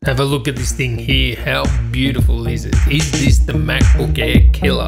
Have a look at this thing here. How beautiful is it? Is this the MacBook Air killer?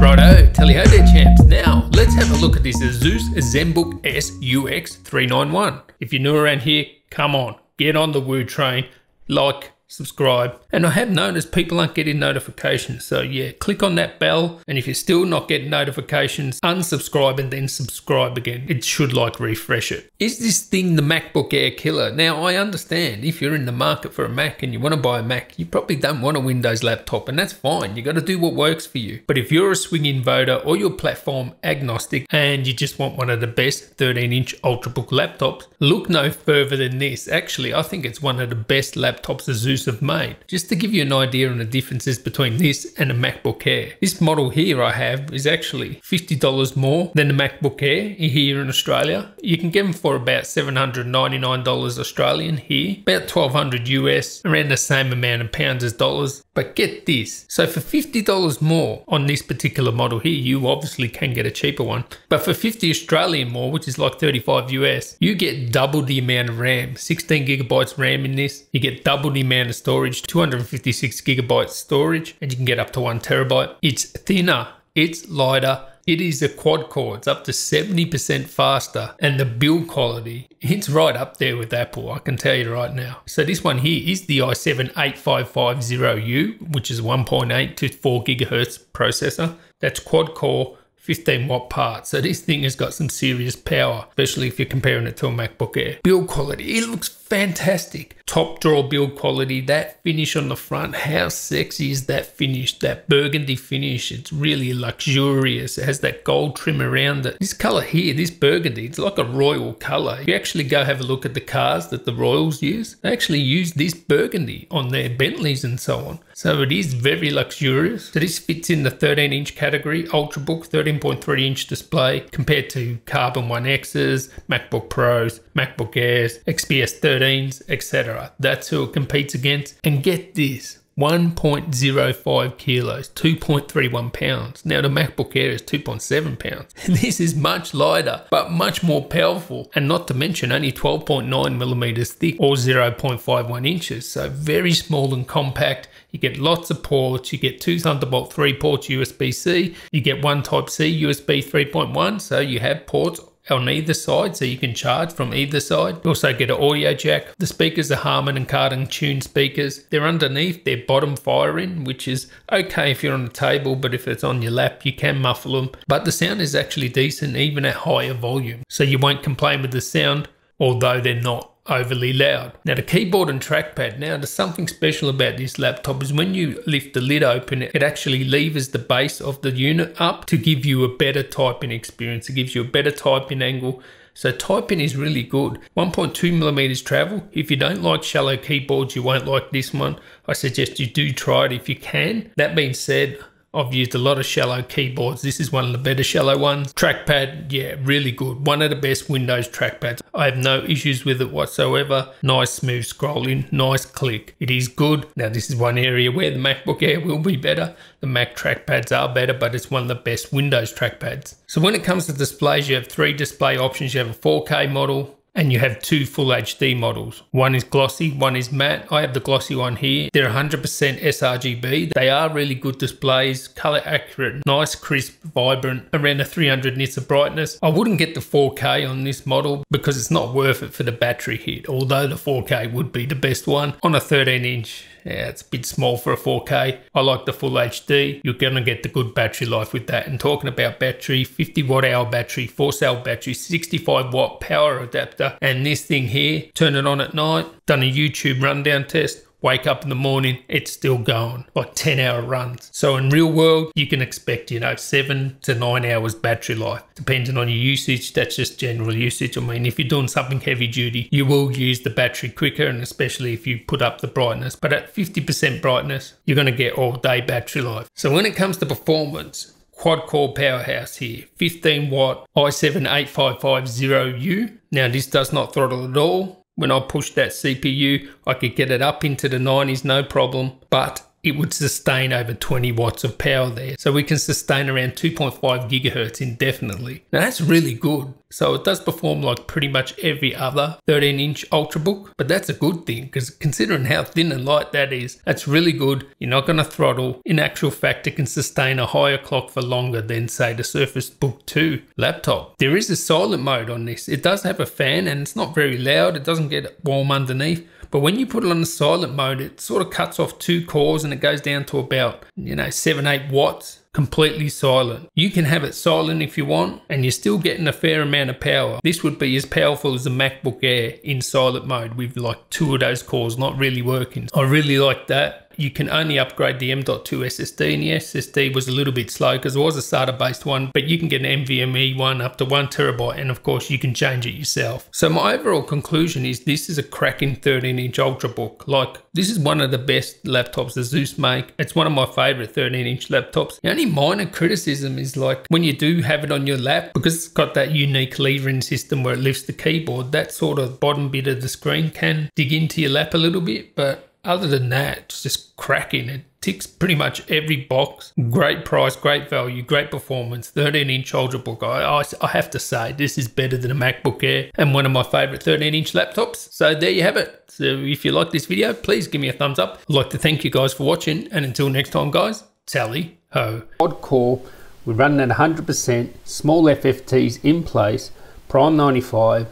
Righto, tally ho there champs. Now, let's have a look at this ASUS ZenBook S UX391. If you're new around here, come on, get on the Wooo train, like, subscribe. And I have noticed people aren't getting notifications, so yeah, click on that bell, and if you're still not getting notifications, unsubscribe and then subscribe again. It should like refresh it. Is this thing the MacBook Air killer? Now I understand if you're in the market for a Mac and you want to buy a Mac, you probably don't want a Windows laptop, and that's fine. You got to do what works for you. But if you're a swinging voter or you're platform agnostic and you just want one of the best 13-inch Ultrabook laptops, look no further than this. Actually, I think it's one of the best laptops ASUS have made. Just to give you an idea on the differences between this and a MacBook Air. This model here I have is actually $50 more than the MacBook Air here in Australia. You can get them for about $799 Australian here, about 1200 US, around the same amount of pounds as dollars. But get this, so for $50 more on this particular model here, you obviously can get a cheaper one, but for 50 Australian more, which is like 35 US, you get double the amount of RAM, 16 gigabytes RAM in this. You get double the amount of storage, 256 gigabytes storage, and you can get up to 1 terabyte. It's thinner, it's lighter, it is a quad core, it's up to 70% faster, and the build quality, it's right up there with Apple, I can tell you right now. So this one here is the i7-8550U, which is 1.8 to 4 gigahertz processor. That's quad core, 15 watt part. So this thing has got some serious power, especially if you're comparing it to a MacBook Air. Build quality, it looks fantastic. Top drawer build quality, that finish on the front, how sexy is that finish? That burgundy finish, it's really luxurious. It has that gold trim around it. This color here, this burgundy, it's like a royal color. If you actually go have a look at the cars that the royals use, they actually use this burgundy on their Bentleys and so on. So it is very luxurious. So this fits in the 13-inch category, Ultrabook 13.3-inch display compared to Carbon 1Xs, MacBook Pros, MacBook Airs, XPS 13s, etc. That's who it competes against. And get this, 1.05 kilos, 2.31 pounds. Now the MacBook Air is 2.7 pounds. This is much lighter, but much more powerful. And not to mention only 12.9 millimeters thick or 0.51 inches. So very small and compact. You get lots of ports. You get 2 Thunderbolt 3 ports USB-C. You get 1 Type-C USB 3.1. So you have ports on either side, so you can charge from either side. You also get an audio jack. The speakers are Harman and Kardon tuned speakers. They're underneath their bottom fire-in, which is okay if you're on the table, but if it's on your lap, you can muffle them. But the sound is actually decent, even at higher volume. So you won't complain with the sound, although they're not overly loud. Now the keyboard and trackpad, now there's something special about this laptop is when you lift the lid open, it actually levers the base of the unit up to give you a better typing experience. It gives you a better typing angle. So typing is really good. 1.2 millimeters travel. If you don't like shallow keyboards, you won't like this one. I suggest you do try it if you can. That being said, I've used a lot of shallow keyboards. This is one of the better shallow ones. Trackpad, yeah, really good. One of the best Windows trackpads. I have no issues with it whatsoever. Nice smooth scrolling, nice click. It is good. Now this is one area where the MacBook Air will be better. The Mac trackpads are better, but it's one of the best Windows trackpads. So when it comes to displays, you have 3 display options. You have a 4K model, and you have 2 full HD models. One is glossy, one is matte. I have the glossy one here. They're 100% sRGB. They are really good displays, color accurate, nice, crisp, vibrant, around a 300 nits of brightness. I wouldn't get the 4K on this model because it's not worth it for the battery hit, although the 4K would be the best one. On a 13-inch, yeah, it's a bit small for a 4K. I like the full HD. You're gonna get the good battery life with that. And talking about battery, 50 watt hour battery, 4-cell battery, 65 watt power adapter. And this thing here, turn it on at night, done a YouTube rundown test, wake up in the morning, it's still going, like 10-hour runs. So in real world, you can expect, 7 to 9 hours battery life, depending on your usage. That's just general usage. I mean, if you're doing something heavy duty, you will use the battery quicker, and especially if you put up the brightness. But at 50% brightness, you're gonna get all day battery life. So when it comes to performance, quad core powerhouse here, 15 watt i7-8550U. Now this does not throttle at all. When I pushed that CPU, I could get it up into the 90s, no problem, but it would sustain over 20 watts of power there. So we can sustain around 2.5 gigahertz indefinitely. Now that's really good. So it does perform like pretty much every other 13-inch Ultrabook, but that's a good thing because considering how thin and light that is, that's really good. You're not going to throttle. In actual fact, it can sustain a higher clock for longer than say the Surface Book 2 laptop. There is a silent mode on this. It does have a fan and it's not very loud. It doesn't get warm underneath. But when you put it on the silent mode, it sort of cuts off 2 cores and it goes down to about, 7-8 watts. Completely silent. You can have it silent if you want and you're still getting a fair amount of power. This would be as powerful as the MacBook Air in silent mode with like 2 of those cores not really working. I really like that. You can only upgrade the M.2 SSD and the SSD was a little bit slow because it was a SATA based one, but you can get an NVMe one up to 1 terabyte and of course you can change it yourself. So my overall conclusion is this is a cracking 13-inch Ultrabook. Like, this is one of the best laptops ASUS make. It's one of my favorite 13-inch laptops. The only minor criticism is like when you do have it on your lap, because it's got that unique levering system where it lifts the keyboard, that sort of bottom bit of the screen can dig into your lap a little bit, but other than that, it's just cracking. It ticks pretty much every box. Great price, great value, great performance. 13-inch Ultrabook. I have to say, this is better than a MacBook Air and one of my favorite 13-inch laptops. So there you have it. So if you like this video, please give me a thumbs up. I'd like to thank you guys for watching. And until next time, guys, tally ho. Quad core, we're running at 100%, small FFTs in place, prime 95,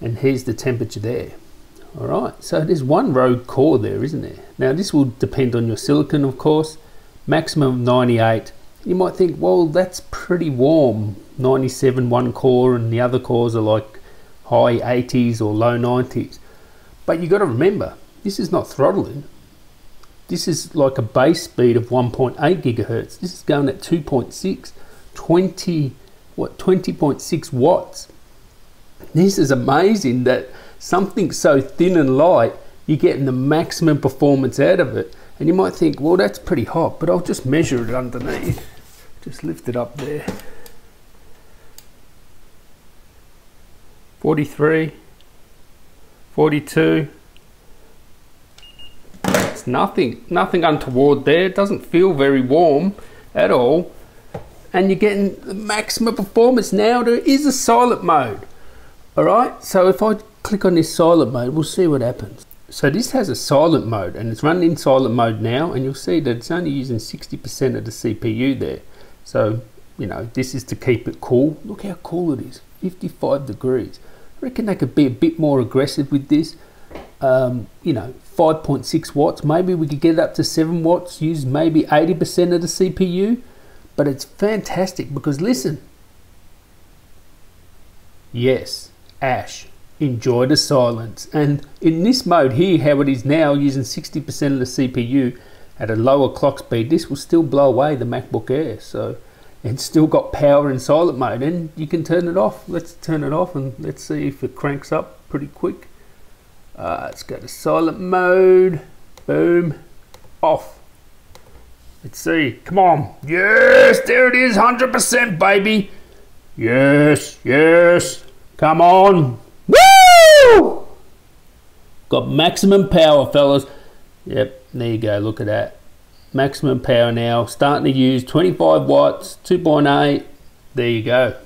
and here's the temperature there. Alright, so there's one rogue core there, isn't there? Now this will depend on your silicon, of course. Maximum of 98. You might think, well, that's pretty warm. 97 one core and the other cores are like high 80s or low 90s. But you got to remember, this is not throttling. This is like a base speed of 1.8 gigahertz. This is going at 2.6, 20.6 watts. This is amazing that something so thin and light, you're getting the maximum performance out of it. And you might think, well, that's pretty hot, but I'll just measure it underneath. Just lift it up there. 43, 42. It's nothing untoward there. It doesn't feel very warm at all. And you're getting the maximum performance. Now there is a silent mode. All right, so if I click on this silent mode, we'll see what happens. So this has a silent mode and it's running in silent mode now, and you'll see that it's only using 60% of the CPU there. So, this is to keep it cool. Look how cool it is, 55 degrees. I reckon they could be a bit more aggressive with this. 5.6 watts, maybe we could get it up to 7 watts, use maybe 80% of the CPU, but it's fantastic because listen. Yes, Ash. Enjoy the silence. And in this mode here, how it is now, using 60% of the CPU at a lower clock speed, this will still blow away the MacBook Air. So it's still got power in silent mode, and you can turn it off. Let's turn it off and let's see if it cranks up pretty quick. Let's go to silent mode. Boom. Off. Let's see. Come on. Yes, there it is. 100%, baby. Yes, yes. Come on. Woo! Got maximum power, fellas. Yep, there you go. Look at that. Maximum power now. Starting to use 25 watts, 2.8. There you go.